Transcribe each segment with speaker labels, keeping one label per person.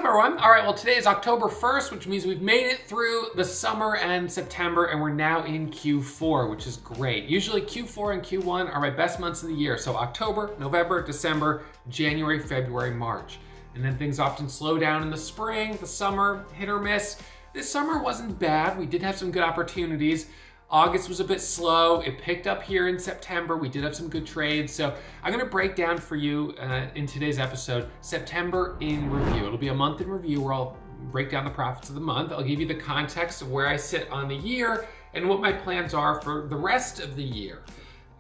Speaker 1: everyone? All right, well, today is October 1st, which means we've made it through the summer and September, and we're now in Q4, which is great. Usually Q4 and Q1 are my best months of the year. So October, November, December, January, February, March. And then things often slow down in the spring, the summer, hit or miss. This summer wasn't bad. We did have some good opportunities. August was a bit slow. It picked up here in September. We did have some good trades. So I'm gonna break down for you in today's episode, September in review. It'll be a month in review where I'll break down the profits of the month. I'll give you the context of where I sit on the year and what my plans are for the rest of the year.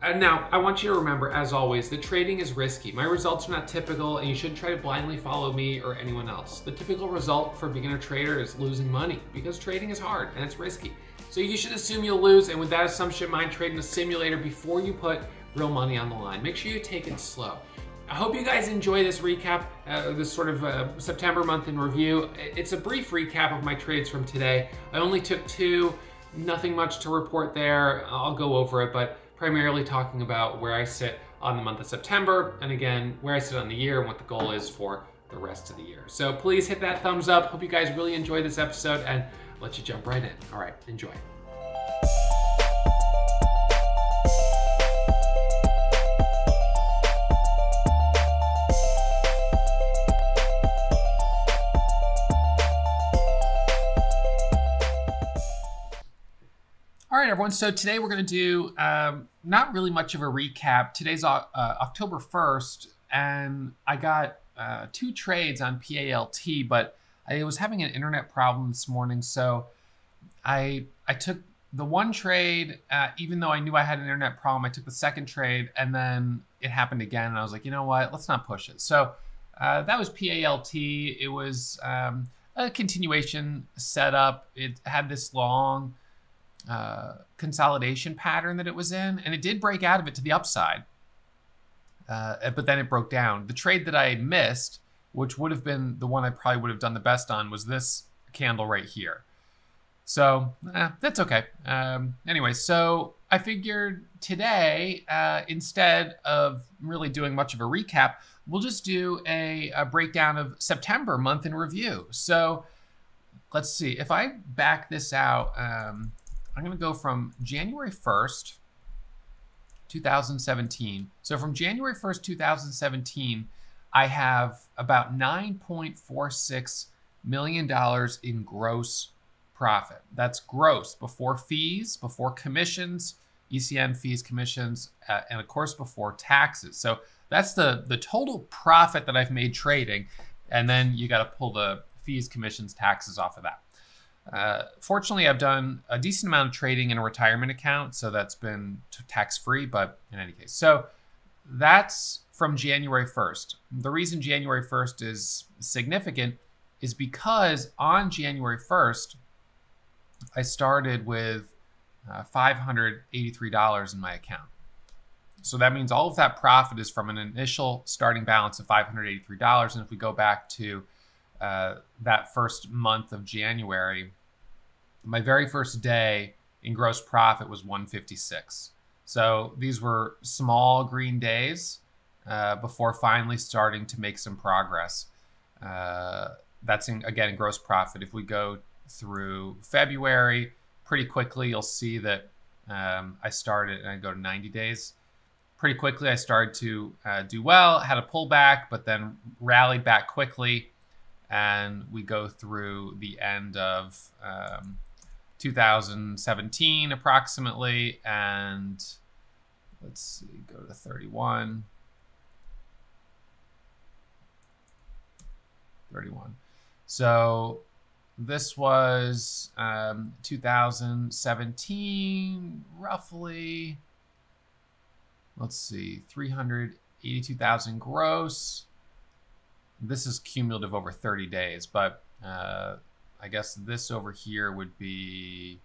Speaker 1: And now, I want you to remember, as always, that trading is risky. My results are not typical, and you shouldn't try to blindly follow me or anyone else. The typical result for a beginner trader is losing money, because trading is hard and it's risky. So you should assume you'll lose, and with that assumption, mind trading a simulator before you put real money on the line. Make sure you take it slow. I hope you guys enjoy this recap, this sort of September month in review. It's a brief recap of my trades from today. I only took two, nothing much to report there. I'll go over it, but primarily talking about where I sit on the month of September, and again, where I sit on the year and what the goal is for the rest of the year. So please hit that thumbs up. Hope you guys really enjoy this episode, and I'll let you jump right in. All right, enjoy. All right, everyone, so today we're going to do not really much of a recap. Today's October 1st, and I got two trades on PALT, but I was having an internet problem this morning, so I took the one trade, even though I knew I had an internet problem. I took the second trade, and then it happened again, and I was like, you know what, let's not push it. So that was PALT. It was a continuation setup. It had this long consolidation pattern that it was in, and it did break out of it to the upside, but then it broke down. The trade that I missed, which would have been the one I probably would have done the best on, was this candle right here. So that's okay. Anyway, so I figured today, instead of really doing much of a recap, we'll just do a breakdown of September month in review. So let's see, if I back this out, I'm going to go from January 1st, 2017. So from January 1st, 2017, I have about $9.46 million in gross profit. That's gross, before fees, before commissions, ECN fees, commissions, and of course before taxes. So that's the total profit that I've made trading. And then you got to pull the fees, commissions, taxes off of that. Fortunately, I've done a decent amount of trading in a retirement account, so that's been tax-free, but in any case. So that's from January 1st. The reason January 1st is significant is because on January 1st, I started with $583 in my account. So that means all of that profit is from an initial starting balance of $583. And if we go back to that first month of January, my very first day in gross profit was 156. So these were small green days before finally starting to make some progress. That's again in gross profit. If we go through February, pretty quickly you'll see that I started, and I go to 90 days. Pretty quickly I started to do well, had a pullback, but then rallied back quickly. And we go through the end of 2017 approximately, and let's see, go to 31. So this was 2017, roughly, let's see, 382,000 gross. This is cumulative over 30 days, but I guess this over here would be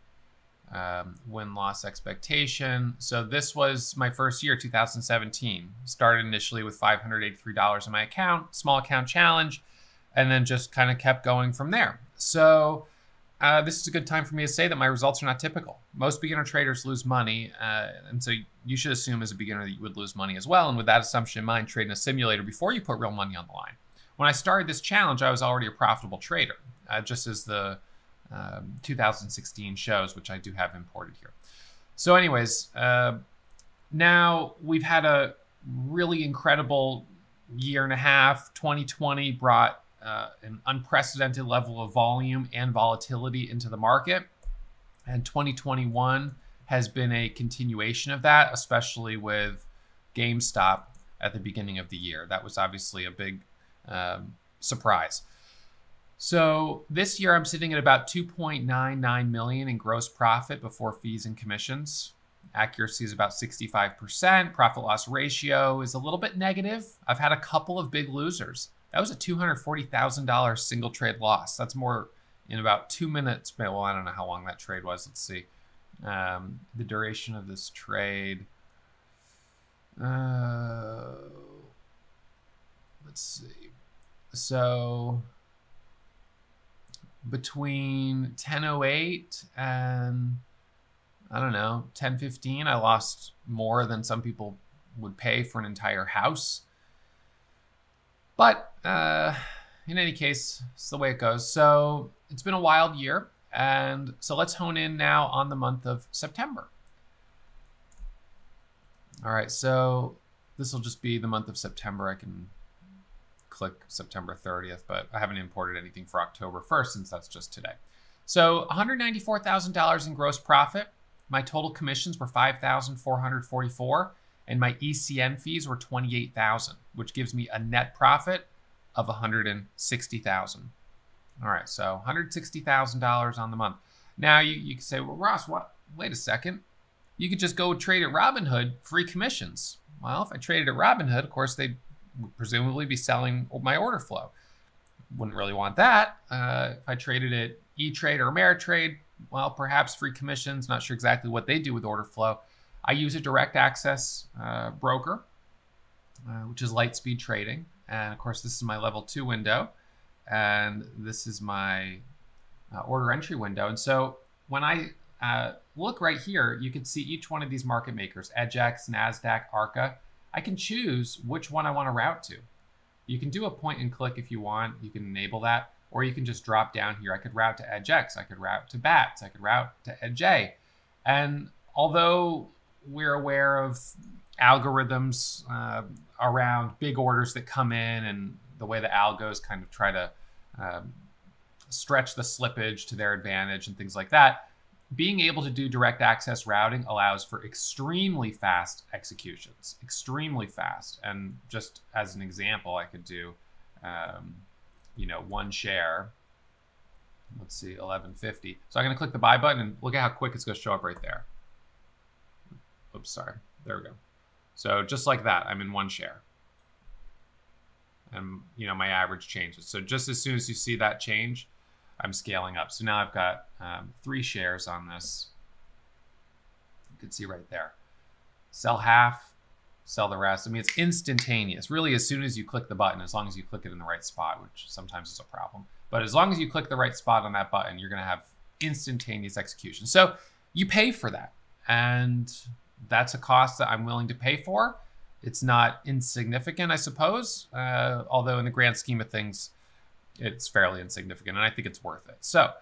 Speaker 1: win-loss expectation. So this was my first year, 2017. Started initially with $583 in my account, small account challenge, and then just kind of kept going from there. So this is a good time for me to say that my results are not typical. Most beginner traders lose money, and so you should assume as a beginner that you would lose money as well. And with that assumption in mind, trade in a simulator before you put real money on the line. when I started this challenge, I was already a profitable trader, just as the 2016 shows, which I do have imported here. So anyways, now we've had a really incredible year and a half. 2020 brought an unprecedented level of volume and volatility into the market. And 2021 has been a continuation of that, especially with GameStop at the beginning of the year. That was obviously a big surprise. So this year I'm sitting at about 2.99 million in gross profit before fees and commissions. Accuracy is about 65%. Profit loss ratio is a little bit negative. I've had a couple of big losers. That was a $240,000 single trade loss. That's more in about 2 minutes. Well, I don't know how long that trade was. Let's see. The duration of this trade. Let's see. So between 10:08 and I don't know, 10:15, I lost more than some people would pay for an entire house. But in any case, it's the way it goes. So it's been a wild year. And so let's hone in now on the month of September. All right, so this will just be the month of September. I can click September 30th, but I haven't imported anything for October 1st since that's just today. So $194,000 in gross profit. My total commissions were $5,444, and my ECN fees were $28,000, which gives me a net profit of $160,000. All right, so $160,000 on the month. Now you can say, well, Ross, what? Wait a second. You could just go trade at Robinhood, free commissions. Well, if I traded at Robinhood, of course, they'd presumably be selling my order flow. Wouldn't really want that. If I traded at E-Trade or Ameritrade, well, perhaps free commissions. Not sure exactly what they do with order flow. I use a direct access broker, which is Lightspeed Trading. And of course, this is my level 2 window. And this is my order entry window. And so when I look right here, you can see each one of these market makers, EDGX, NASDAQ, ARCA. I can choose which one I want to route to. You can do a point and click if you want. You can enable that. Or you can just drop down here. I could route to EDGX. I could route to BATS. I could route to EDJ. And although we're aware of algorithms around big orders that come in and the way the algos kind of try to stretch the slippage to their advantage and things like that, being able to do direct access routing allows for extremely fast executions, extremely fast. And just as an example, I could do, one share. Let's see, 1150. So I'm going to click the buy button and look at how quick it's going to show up right there. Oops, sorry. There we go. So just like that, I'm in one share. And, my average changes. So just as soon as you see that change, I'm scaling up. So now I've got 3 shares on this. You can see right there. Sell half, sell the rest. I mean, it's instantaneous. Really, as soon as you click the button, as long as you click it in the right spot, which sometimes is a problem. But as long as you click the right spot on that button, you're going to have instantaneous execution. So you pay for that. And that's a cost that I'm willing to pay for. It's not insignificant, I suppose, although in the grand scheme of things, it's fairly insignificant, and I think it's worth it. So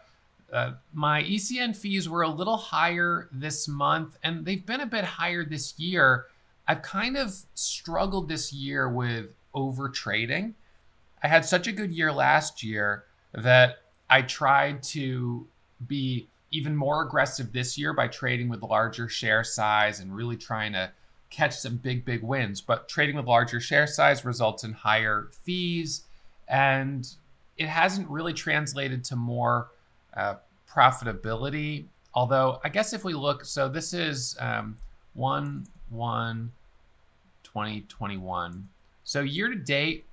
Speaker 1: my ECN fees were a little higher this month, and they've been a bit higher this year. I've kind of struggled this year with over trading. I had such a good year last year that I tried to be even more aggressive this year by trading with larger share size and really trying to catch some big wins. But trading with larger share size results in higher fees, and it hasn't really translated to more profitability. Although I guess if we look, so this is 1/1/2021. So year to date,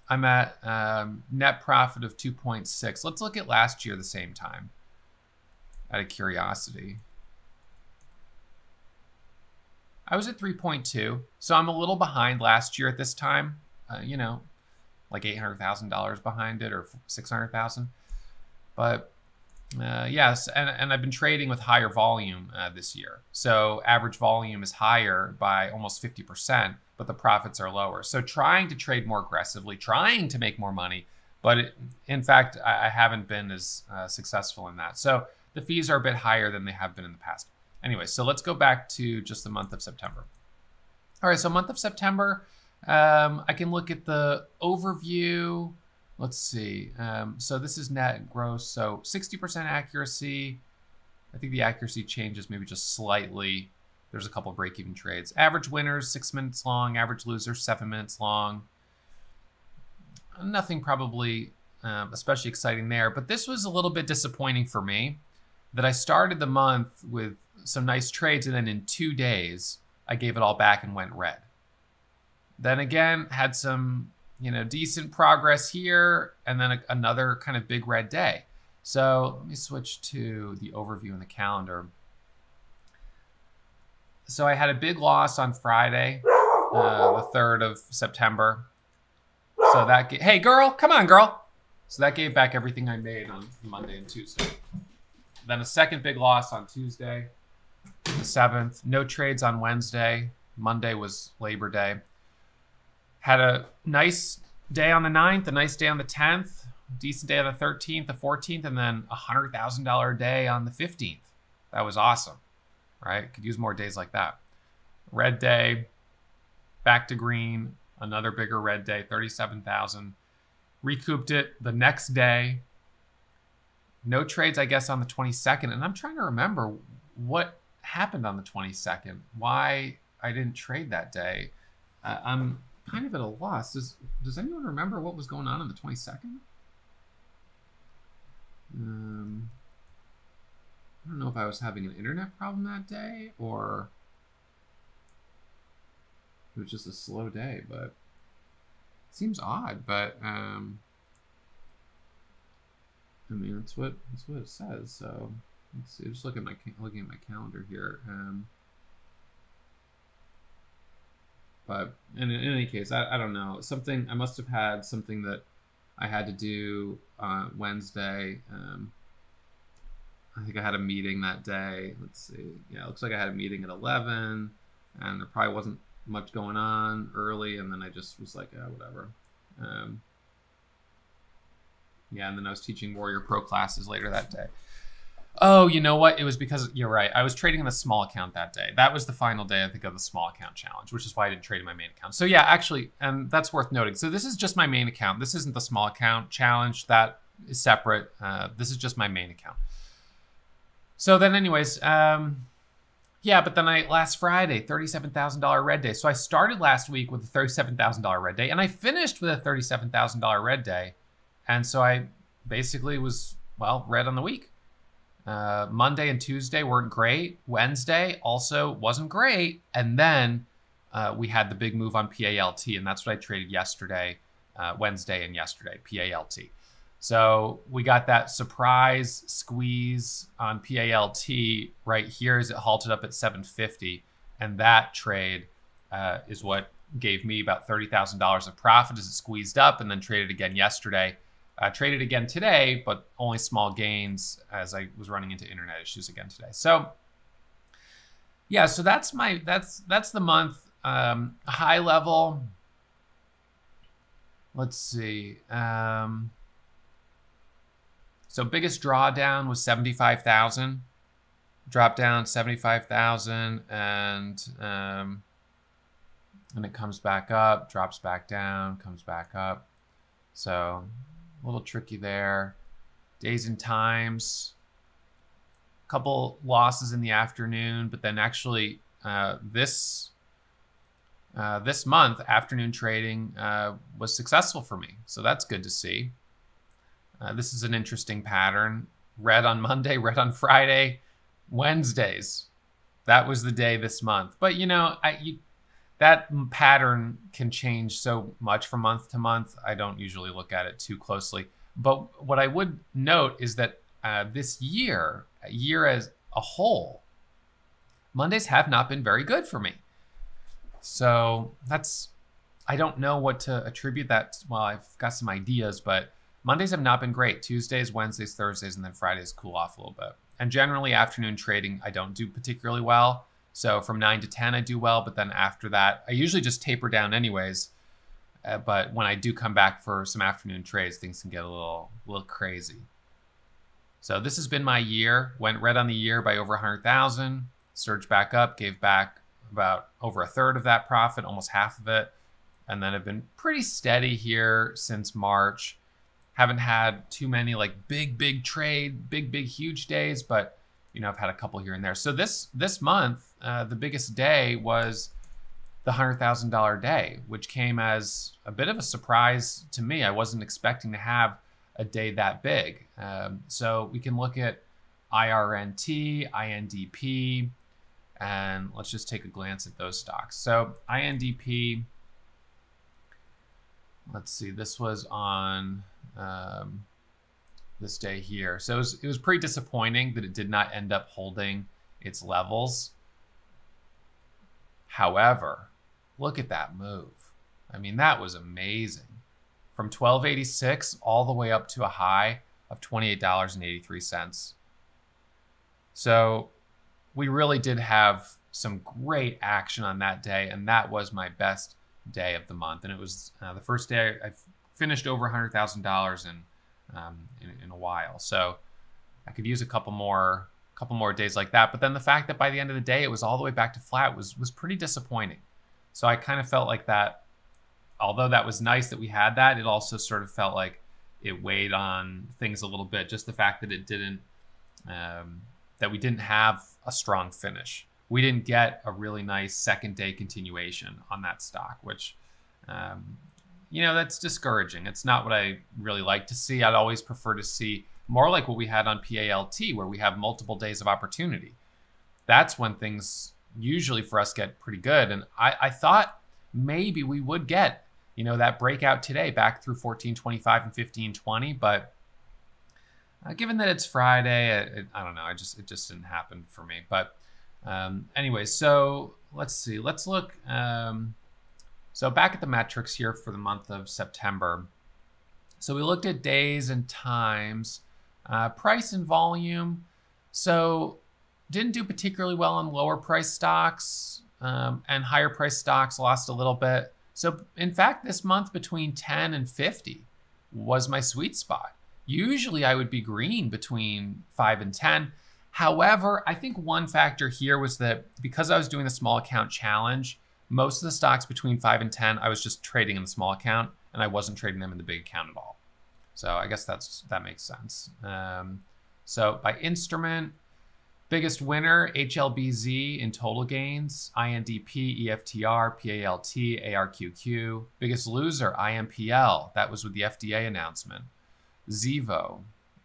Speaker 1: I'm at net profit of 2.6. Let's look at last year the same time, out of curiosity. I was at 3.2, so I'm a little behind last year at this time, like $800,000 behind it or $600,000. But yes, and I've been trading with higher volume this year. So average volume is higher by almost 50%, but the profits are lower. So trying to trade more aggressively, trying to make more money, but in fact, I haven't been as successful in that. So the fees are a bit higher than they have been in the past. Anyway, so let's go back to just the month of September. All right, so month of September, I can look at the overview. Let's see. So this is net gross. So 60% accuracy. I think the accuracy changes maybe just slightly. There's a couple of break-even trades. Average winners, 6 minutes long. Average losers, 7 minutes long. Nothing probably especially exciting there. But this was a little bit disappointing for me that I started the month with some nice trades, and then in 2 days, I gave it all back and went red. Then again, had some, decent progress here, and then another kind of big red day. So let me switch to the overview in the calendar. So I had a big loss on Friday, the 3rd of September. So that, hey girl, come on girl. So that gave back everything I made on Monday and Tuesday. Then a second big loss on Tuesday, the 7th. No trades on Wednesday. Monday was Labor Day. Had a nice day on the 9th, a nice day on the 10th, decent day on the 13th, the 14th, and then a $100,000 day on the 15th. That was awesome, right? Could use more days like that. Red day, back to green, another bigger red day, 37,000. Recouped it the next day. No trades, I guess, on the 22nd. And I'm trying to remember what happened on the 22nd, why I didn't trade that day. I'm kind of at a loss. Does anyone remember what was going on the 22nd? I don't know if I was having an internet problem that day or it was just a slow day, but it seems odd. But I mean, that's what it says. So let's see. Just looking at my calendar here. But in any case, I don't know. I must have had something that I had to do Wednesday. I think I had a meeting that day. Let's see. Yeah, it looks like I had a meeting at 11, and there probably wasn't much going on early, and then I just was like, yeah, whatever. Yeah, and then I was teaching Warrior Pro classes later that day. Oh, you know what? It was because, you're right, I was trading in the small account that day. That was the final day, I think, of the small account challenge, which is why I didn't trade in my main account. So yeah, actually, and that's worth noting. So this is just my main account. This isn't the small account challenge. That is separate. This is just my main account. So then anyways, yeah, but then last Friday, $37,000 red day. So I started last week with a $37,000 red day, and I finished with a $37,000 red day. And so I basically was, well, red on the week. Monday and Tuesday weren't great. Wednesday also wasn't great. And then we had the big move on PALT, and that's what I traded yesterday, Wednesday and yesterday, PALT. So we got that surprise squeeze on PALT right here as it halted up at 750. And that trade is what gave me about $30,000 of profit as it squeezed up, and then traded again yesterday. Traded again today, but only small gains as I was running into internet issues again today. So yeah, so that's the month. High level. Let's see. So biggest drawdown was 75,000. Dropped down 75,000, and it comes back up, drops back down, comes back up. So a little tricky there. Days and times, a couple losses in the afternoon, but then actually this month, afternoon trading was successful for me. So that's good to see. This is an interesting pattern. Red on Monday, red on Friday, Wednesdays. That was the day this month. But that pattern can change so much from month to month. I don't usually look at it too closely. But what I would note is that this year as a whole, Mondays have not been very good for me. So I don't know what to attribute that. Well, I've got some ideas, but Mondays have not been great. Tuesdays, Wednesdays, Thursdays, and then Fridays cool off a little bit. And generally afternoon trading, I don't do particularly well. So from 9 to 10, I do well, but then after that, I usually just taper down anyways. But when I do come back for some afternoon trades, things can get a little crazy. So this has been my year. Went red on the year by over 100,000, surged back up, gave back about over a third of that profit, almost half of it. And then I've been pretty steady here since March. Haven't had too many like big trade, big huge days, but you know, I've had a couple here and there. So this month, the biggest day was the $100,000 day, which came as a bit of a surprise to me. I wasn't expecting to have a day that big. So we can look at IRNT, INDP, and let's just take a glance at those stocks. So INDP, let's see, this was on this day here. So it was pretty disappointing that it did not end up holding its levels. However, look at that move. I mean, that was amazing. From 12.86 all the way up to a high of $28.83. So we really did have some great action on that day, and that was my best day of the month. And it was the first day I finished over $100,000 in a while. So I could use a couple more days like that. But then the fact that by the end of the day it was all the way back to flat was pretty disappointing. So I kind of felt like that, although that was nice that we had that, it also sort of felt like it weighed on things a little bit. Just the fact that it didn't, that we didn't have a strong finish. We didn't get a really nice second day continuation on that stock, which, you know, that's discouraging. It's not what I really like to see. I'd always prefer to see more like what we had on PALT, where we have multiple days of opportunity. That's when things usually for us get pretty good. And I thought maybe we would get, you know, that breakout today back through 14.25 and 15.20, but given that it's Friday, I don't know. It just didn't happen for me. But anyway, so let's see. Let's look. So back at the metrics here for the month of September. So we looked at days and times, price and volume. So didn't do particularly well on lower price stocks, and higher price stocks lost a little bit. So in fact, this month between 10 and 50 was my sweet spot. Usually I would be green between 5 and 10. However, I think one factor here was that because I was doing the small account challenge, most of the stocks between 5 and 10, I was just trading in the small account and I wasn't trading them in the big account at all. So I guess that makes sense. So by instrument, biggest winner, HLBZ in total gains, INDP, EFTR, PALT, ARQQ. Biggest loser, IMPL. That was with the FDA announcement. Zevo,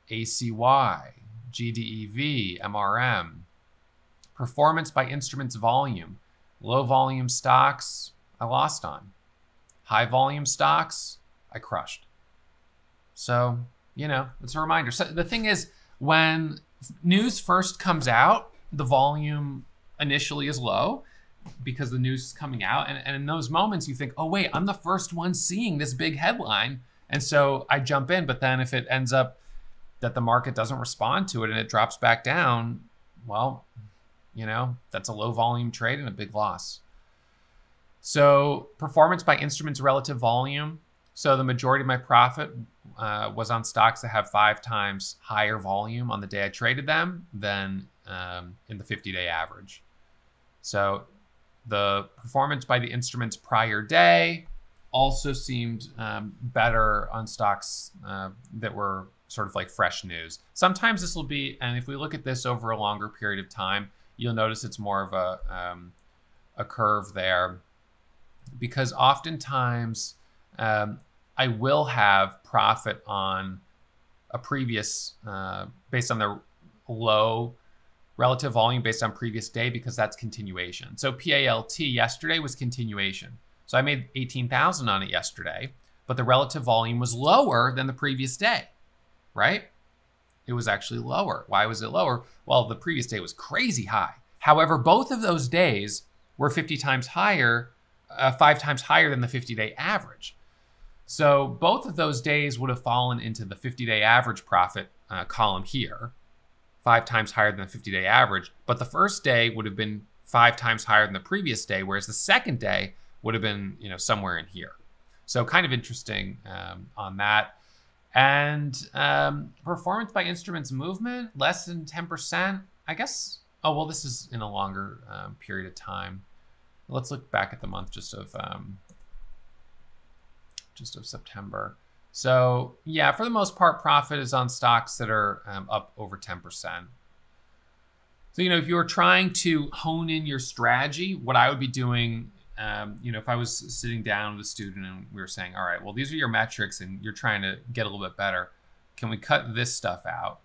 Speaker 1: ACY, GDEV, MRM. Performance by instruments volume. Low volume stocks, I lost on. High volume stocks, I crushed. So, you know, it's a reminder. So the thing is, when news first comes out, the volume initially is low because the news is coming out. And in those moments, you think, oh, wait, I'm the first one seeing this big headline. And so I jump in. But then if it ends up that the market doesn't respond to it and it drops back down, well, you know, that's a low volume trade and a big loss. So performance by instruments relative volume. So the majority of my profit was on stocks that have 5 times higher volume on the day I traded them than in the 50-day average. So the performance by the instruments prior day also seemed better on stocks that were sort of like fresh news. Sometimes this will be, and if we look at this over a longer period of time, you'll notice it's more of a curve there, because oftentimes I will have profit on a previous, based on the low relative volume based on previous day, because that's continuation. So PALT yesterday was continuation. So I made 18,000 on it yesterday, but the relative volume was lower than the previous day, right? It was actually lower. Why was it lower? Well, the previous day was crazy high. However, both of those days were 50 times higher, 5 times higher than the 50-day average. So both of those days would have fallen into the 50-day average profit column here, 5 times higher than the 50-day average. But the first day would have been 5 times higher than the previous day, whereas the second day would have been, somewhere in here. So kind of interesting on that. And performance by instruments movement, less than 10%. I guess, oh, well, this is in a longer period of time. Let's look back at the month just of September. So yeah, for the most part, profit is on stocks that are up over 10%. So, if you were trying to hone in your strategy, what I would be doing, if I was sitting down with a student and we were saying, all right, well, these are your metrics and you're trying to get a little bit better. Can we cut this stuff out?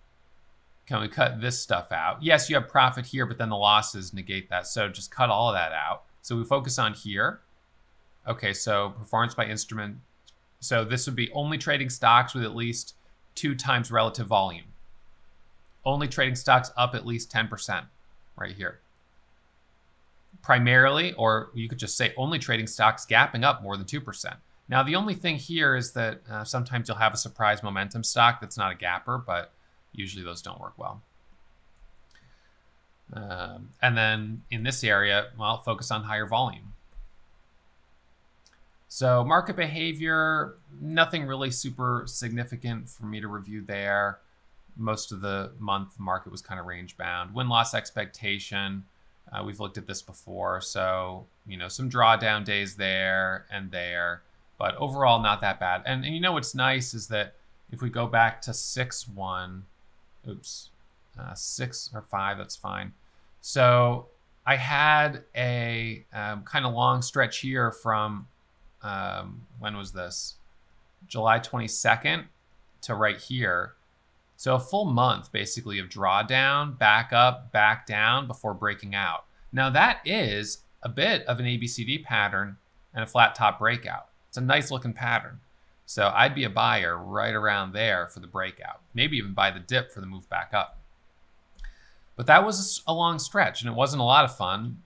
Speaker 1: Can we cut this stuff out? Yes, you have profit here, but then the losses negate that. So just cut all of that out. So we focus on here. Okay, so performance by instrument. So this would be only trading stocks with at least 2 times relative volume. Only trading stocks up at least 10% right here. Primarily, or you could just say only trading stocks gapping up more than 2%. Now, the only thing here is that sometimes you'll have a surprise momentum stock that's not a gapper, but usually those don't work well. And then in this area, well, focus on higher volume. So market behavior, nothing really super significant for me to review there. Most of the month, the market was kind of range bound. Win-loss expectation, we've looked at this before. So, some drawdown days there and there, but overall not that bad. And what's nice is that if we go back to 6-1, 6 or 5, that's fine. So I had a kind of long stretch here from, when was this? July 22nd to right here. So a full month basically of drawdown, back up, back down before breaking out. Now that is a bit of an ABCD pattern and a flat top breakout. It's a nice looking pattern. So I'd be a buyer right around there for the breakout, maybe even buy the dip for the move back up. But that was a long stretch and it wasn't a lot of fun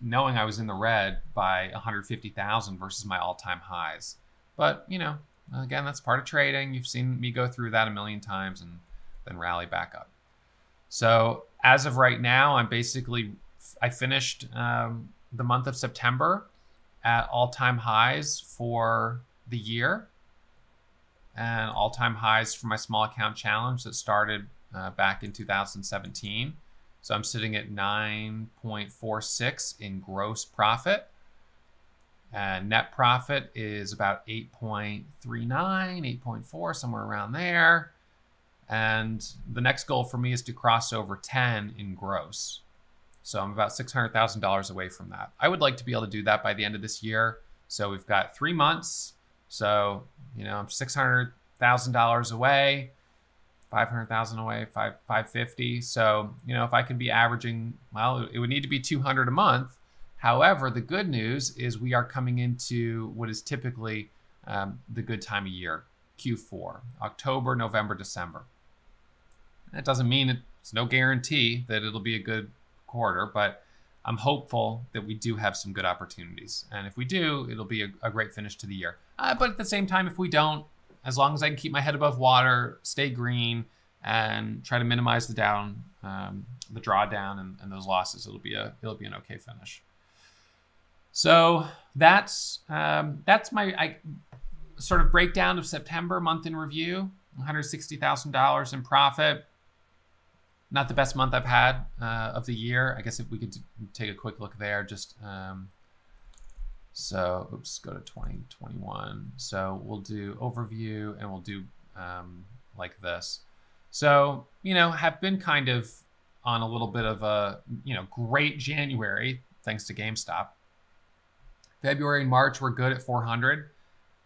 Speaker 1: knowing I was in the red by 150,000 versus my all-time highs. But, again, that's part of trading. You've seen me go through that a million times and then rally back up. So as of right now, I finished the month of September at all-time highs for the year and all-time highs for my small account challenge that started back in 2017. So I'm sitting at 9.46 in gross profit. And net profit is about 8.39, 8.4, somewhere around there. And the next goal for me is to cross over 10 in gross. So I'm about $600,000 away from that. I would like to be able to do that by the end of this year. So we've got 3 months. So, I'm $600,000 away, 500,000 away, 550. So, if I can be averaging, well, it would need to be 200 a month. However, the good news is we are coming into what is typically the good time of year, Q4, October, November, December. That doesn't mean it's no guarantee that it'll be a good quarter, but I'm hopeful that we do have some good opportunities. And if we do, it'll be a great finish to the year. But at the same time, if we don't, as long as I can keep my head above water, stay green, and try to minimize the drawdown and those losses, it'll be an okay finish. So that's my sort of breakdown of September month in review. $160,000 in profit. Not the best month I've had of the year. I guess if we could take a quick look there, just so oops, go to 2021. So we'll do overview and we'll do like this. So have been kind of on a little bit of a great January thanks to GameStop. February and March were good at 400.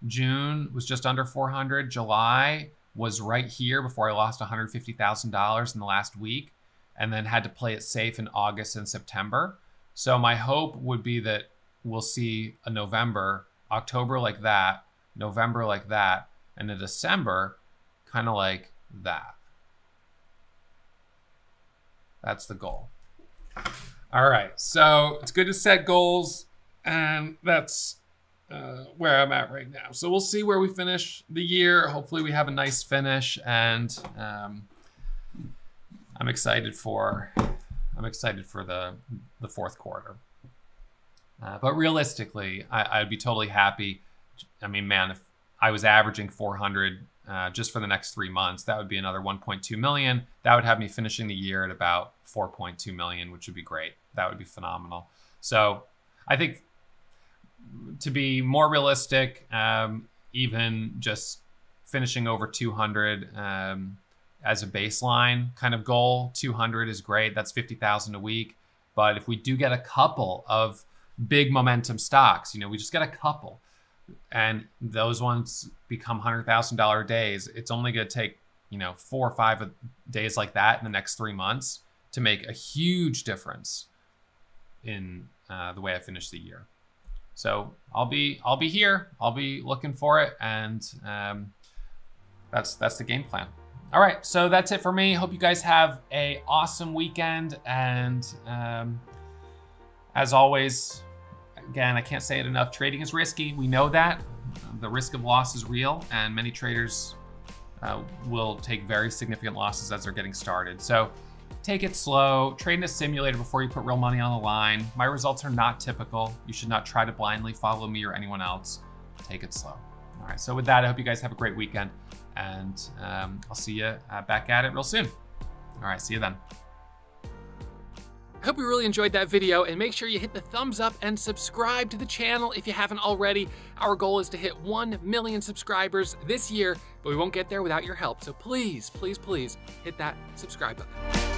Speaker 1: June was just under 400. July was right here before I lost $150,000 in the last week and then had to play it safe in August and September. So my hope would be that we'll see a October like that, November like that, and a December kind of like that. That's the goal. All right, so it's good to set goals. And that's where I'm at right now. So we'll see where we finish the year. Hopefully we have a nice finish, and I'm excited for I'm excited for the fourth quarter. But realistically, I'd be totally happy. I mean, man, if I was averaging 400 just for the next 3 months, that would be another 1.2 million. That would have me finishing the year at about 4.2 million, which would be great. That would be phenomenal. So I think to be more realistic, even just finishing over 200 as a baseline kind of goal, 200 is great. That's 50,000 a week. But if we do get a couple of big momentum stocks, we just get a couple, and those ones become $100,000 days, it's only going to take 4 or 5 days like that in the next 3 months to make a huge difference in the way I finish the year. So I'll be here. I'll be looking for it, and that's the game plan. All right, so that's it for me. Hope you guys have an awesome weekend, and as always, again, I can't say it enough, trading is risky. We know that. The risk of loss is real, and many traders will take very significant losses as they're getting started. So take it slow. Trade in a simulator before you put real money on the line. My results are not typical. You should not try to blindly follow me or anyone else. Take it slow. All right, so with that, I hope you guys have a great weekend, and I'll see you back at it real soon. All right, see you then. I hope you really enjoyed that video, and make sure you hit the thumbs up and subscribe to the channel if you haven't already. Our goal is to hit 1 million subscribers this year, but we won't get there without your help. So please, please, please hit that subscribe button.